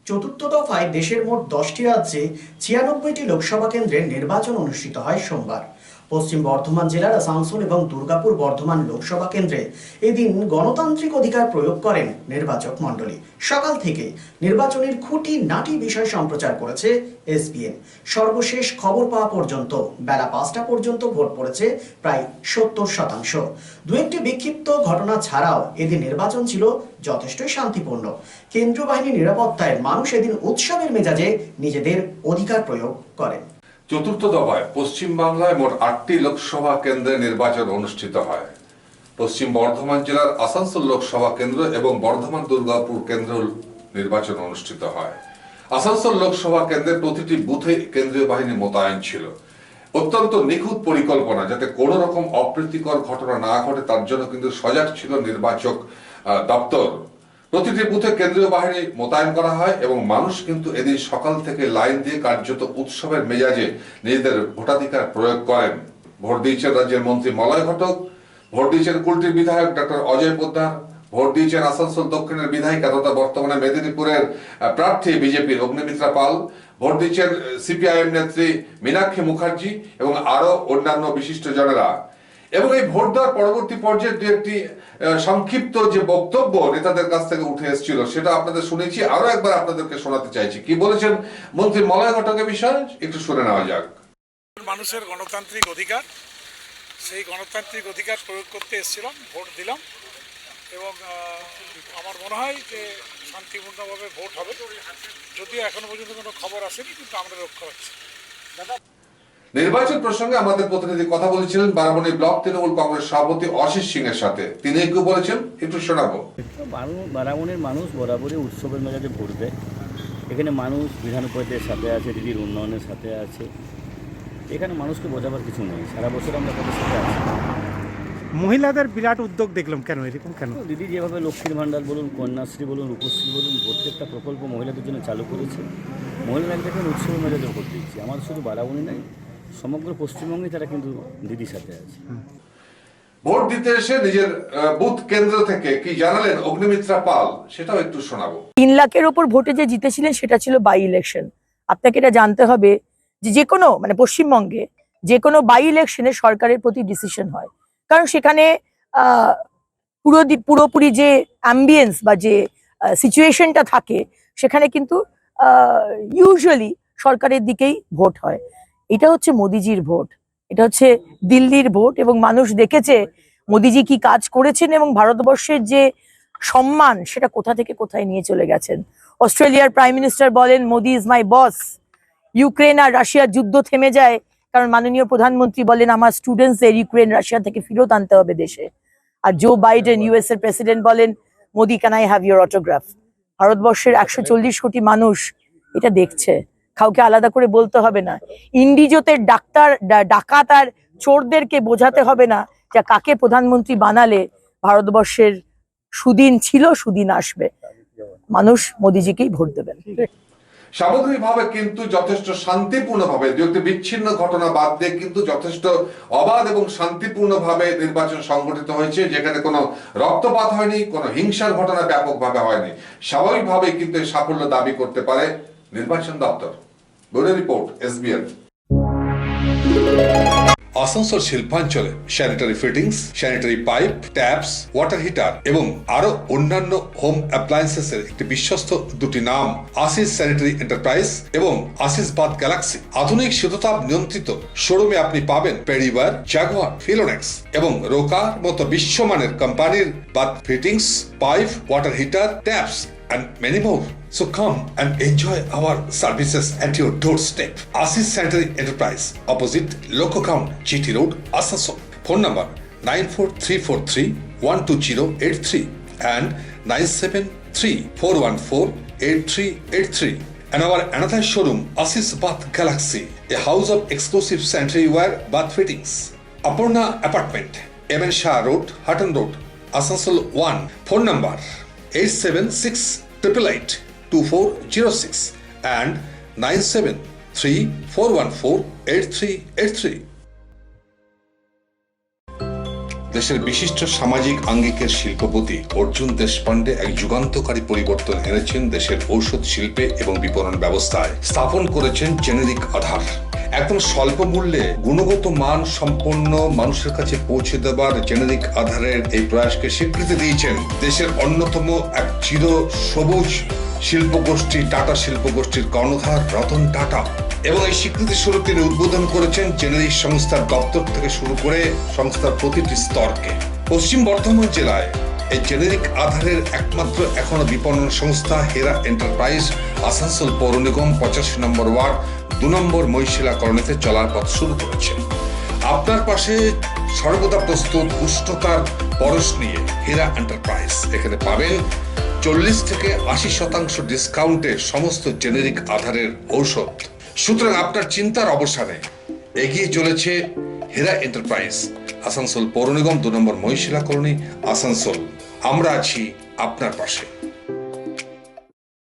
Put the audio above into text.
চতুর্থ দফায় দেশের মোট 10টি রাজ্যে 96টি লোকসভা কেন্দ্রের নির্বাচন অনুষ্ঠিত হয় সোমবার। পশ্চিম বর্ধমান জেলার আসানসোল এবং দুর্গাপুর বর্ধমান লোকসভা কেন্দ্রে এদিন গণতান্ত্রিক অধিকার প্রয়োগ করেন নির্বাচক মণ্ডলী। সকাল থেকে নির্বাচনের খুঁটিনাটি বিষয় সম্প্রচার করেছে এসবিএন। সর্বশেষ খবর পাওয়া পর্যন্ত বেলা 5টা পর্যন্ত ভোট পড়েছে প্রায় 70%। দু একটি বিক্ষিপ্ত ঘটনা ছাড়াও এদিন নির্বাচন ছিল যথেষ্টই শান্তিপূর্ণ। কেন্দ্রীয় বাহিনী নিরাপত্তায় মানুষ এদিন উৎসবের মেজাজে নিজেদের অধিকার প্রয়োগ করেন। চতুর্থ দফায় পশ্চিমবাংলায় মোট 8টি লোকসভা কেন্দ্রে নির্বাচন অনুষ্ঠিত হয়। পশ্চিম বর্ধমান জেলার আসানসোল লোকসভা কেন্দ্র এবং বর্ধমান দুর্গাপুর কেন্দ্র নির্বাচন অনুষ্ঠিত হয়। আসানসোল লোকসভা কেন্দ্রের প্রতিটি বুথে কেন্দ্রীয় বাহিনী মোতায়েন ছিল। অত্যন্ত নিখুঁত পরিকল্পনা, যাতে কোনো রকম অপ্রীতিকর ঘটনা না ঘটে তার জন্য কিন্তু সজাগ ছিল নির্বাচক দপ্তর। প্রতিটি বুথে কেন্দ্রীয় বাহিনী মোতায়েন করা হয় এবং মানুষ কিন্তু এদিন সকাল থেকে লাইন দিয়ে কার্যত উৎসবের মেজাজে নিজেদের ভোটাধিকার প্রয়োগ করেন। ভোট দিয়েছেন রাজ্যের মন্ত্রী মলয় ঘটক, ভোট দিয়েছেন কুলটির বিধায়ক ডক্টর অজয় পোদ্দার, ভোট দিয়েছেন আসানসোল দক্ষিণের বিধায়িকা তথা বর্তমানে মেদিনীপুরের প্রার্থী বিজেপির অগ্নিমিত্রা পাল, ভোট দিচ্ছেন সিপিআইএম নেত্রী মীনাক্ষী মুখার্জি এবং আরো অন্যান্য বিশিষ্ট জনেরা। এবং এই ভোট দেওয়ার পরবর্তী পর্যায়ে দু একটি সংক্ষিপ্ত যে বক্তব্য নেতাদের কাছ থেকে উঠে এসেছিল সেটা আপনাদের শুনেছি, আরো একবার আপনাদেরকে শোনাতে চাইছি। কি বলেছেন মন্ত্রী মলয় ঘটকের বিষয়ে একটু শুনে নেওয়া যাক। মানুষের গণতান্ত্রিক অধিকার, সেই গণতান্ত্রিক অধিকার প্রয়োগ করতে এসেছিলাম, ভোট দিলাম এবং আমার মনে হয় যে শান্তিপূর্ণভাবে ভোট হবে। যদিও এখনো পর্যন্ত কোনো খবর আসেনি, কিন্তু আমরা রক্ষা পাচ্ছি। নির্বাচন প্রসঙ্গে আমাদের প্রতিনিধি কথা বলেছিলেন বারাবণী ব্লক তৃণমূল কংগ্রেস সভাপতি অশিস সিং এর সাথে। তিনি কি বলেছেন একটু শোনাবো। বারাবণীর মানুষ বরাবরই উৎসবের মেজাজে ভোট দেয়। এখানে মানুষ বিধানপতির সাথে আছে, দিদির উন্নয়নের সাথে আছে। এখানে মানুষকে বোঝাবার কিছু নেই, সারা বছর আমরা তাদের সাথে আছি। মহিলাদের বিরাট উদ্যোগ দেখলাম, কেন এরকম কেন? দিদি যেভাবে লক্ষ্মীর ভাণ্ডার বলুন, কন্যাশ্রী বলুন, রূপশ্রী বলুন, প্রত্যেকটা প্রকল্প মহিলাদের জন্য চালু করেছে। মহিলারা দেখেন উৎসবের মেজাজে ভোট দিচ্ছে। আমার শুধু বারাবণী নাই, সমগ্র পশ্চিমবঙ্গে তারা কিন্তু দিদির সাথে আছে। ভোট দিতে এসে নিজের বুথ কেন্দ্র থেকে কি জানালেন অগ্নিমিত্রা পাল, সেটাও একটু শোনাবো। 3 লাখের ওপর ভোটে যে জিতেছিলেন সেটা ছিল বাই ইলেকশন। আপনাকে এটা জানতে হবে যে কোনো পশ্চিমবঙ্গে যে কোনো বাই ইলেকশনে সরকারের প্রতি ডিসিশন হয়, কারণ সেখানে পুরোপুরি যে অ্যাম্বিয়েন্স বা যে সিচুয়েশনটা থাকে সেখানে কিন্তু ইউজুয়ালি সরকারের দিকেই ভোট হয়। এটা হচ্ছে মোদিজির ভোট, এটা হচ্ছে দিল্লির ভোট এবং মানুষ দেখেছে মোদিজি কি কাজ করেছেন এবং ভারতবর্ষের যে সম্মান সেটা কোথা থেকে কোথায় নিয়ে চলে গেছেন। অস্ট্রেলিয়ার প্রাইম মিনিস্টার বলেন Modi is my boss. Ukraine আর রাশিয়ার যুদ্ধ থেমে যায় কারণ মাননীয় প্রধানমন্ত্রী বলেন আমার স্টুডেন্টসদের ইউক্রেন রাশিয়া থেকে ফেরত আনতে হবে দেশে। আর জো বাইডেন ইউএস এর প্রেসিডেন্ট বলেন Modi can I have your autograph. ভারতবর্ষের 140 কোটি মানুষ এটা দেখছে, কাউকে আলাদা করে বলতে হবে না। ইন্ডিজোতে ডাকাত আর চোরদেরকে বোঝাতে হবে না যে কাকে প্রধানমন্ত্রী বানালে ভারতবর্ষের সুদিন ছিল, সুদিন আসবে। মানুষ মোদিজিকেই ভোট দেবেন। সামগ্রিকভাবে কিন্তু যথেষ্ট শান্তিপূর্ণভাবে, দু একটি বিচ্ছিন্ন ঘটনা বাদ দিয়ে কিন্তু যথেষ্ট অবাধ এবং শান্তিপূর্ণভাবে নির্বাচন সংগঠিত হয়েছে, যেখানে কোনো রক্তপাত হয়নি, কোনো হিংসার ঘটনা ব্যাপকভাবে হয়নি। স্বাভাবিকভাবে কিন্তু সাফল্য দাবি করতে পারে নির্বাচন দপ্তর। Bureau report, SBN. আসানসোল শিল্পাঞ্চলে sanitary fittings, sanitary pipe, taps, water heater এবং আরো অন্যান্য হোম অ্যাপ্লায়েন্সেস এর একটি বিশ্বস্ত দুটি নাম আশিস স্যানিটারি এন্টারপ্রাইজ এবং আশিস বাথ গ্যালাক্সি। আধুনিক শীততাপ নিয়ন্ত্রিত শোরুমে আপনি পাবেন পেরিওয়ার, জাগুয়ার, ফিলোনেক্স এবং রোকার মতো বিশ্বমানের কোম্পানির bath fittings, pipe, water heater, taps and many more. So come and enjoy our services at your doorstep. Asis Sanitary Enterprise, opposite Loco Ground, GT Road, Asansol. Phone number 94343-12083 and 973-414-8383. And our another showroom, Asis Bath Galaxy, a house of exclusive sanitary ware bath fittings. Apurna Apartment, MN Shah Road, Hutton Road, Asansol 1. Phone number 876-888-2406 and 973-414-8383. দেশের বিশিষ্ট সামাজিক আঙ্গিকের শিল্পপতি অর্জুন দেশপান্ডে এক যুগান্তকারী পরিবর্তন এনেছেন দেশের ঔষধ শিল্পে এবং বিপণন ব্যবস্থায়। স্থাপন করেছেন জেনেরিক আধার। একদম স্বল্প মূল্যে গুণগত মান সম্পন্ন মানুষের কাছে পৌঁছে দেবার জেনেরিক আধারের এই প্রয়াসকে স্বীকৃতি দিয়েছেন দেশের অন্যতম এক চির সবুজ শিল্পগোষ্ঠী টাটা শিল্পগোষ্ঠীর কর্ণধার রতন টাটা। এবং এই স্বীকৃতি স্বরূপ তিনি উদ্বোধন করেছেন জেনেরিক সংস্থার দপ্তর থেকে শুরু করে সংস্থার প্রতিটি স্তরকে। পশ্চিম বর্ধমান জেলায় এই জেনেরিক আধারের একমাত্র এখনো বিপণন সংস্থা হেরা এন্টারপ্রাইজ আসানসোল পৌর নিগম 85 নম্বর ওয়ার্ড 2 নম্বর মহিশিলা কলোনিতে চলার পথ শুরু করেছে। আপনার পাশে সর্বদা প্রস্তুত উষ্ণতার পরশ নিয়ে হেরা এন্টারপ্রাইজ। এখানে পাবেন 40 থেকে 80% ডিসকাউন্টে সমস্ত জেনেরিক আধারের ঔষধ। সুতরাং আপনার চিন্তার অবসানে এগিয়ে চলেছে হেরা এন্টারপ্রাইজ, আসানসোল পৌর নিগম 2 নম্বর মহিশিলা কলোনি, আসানসোল। আমরা আছি আপনার পাশে।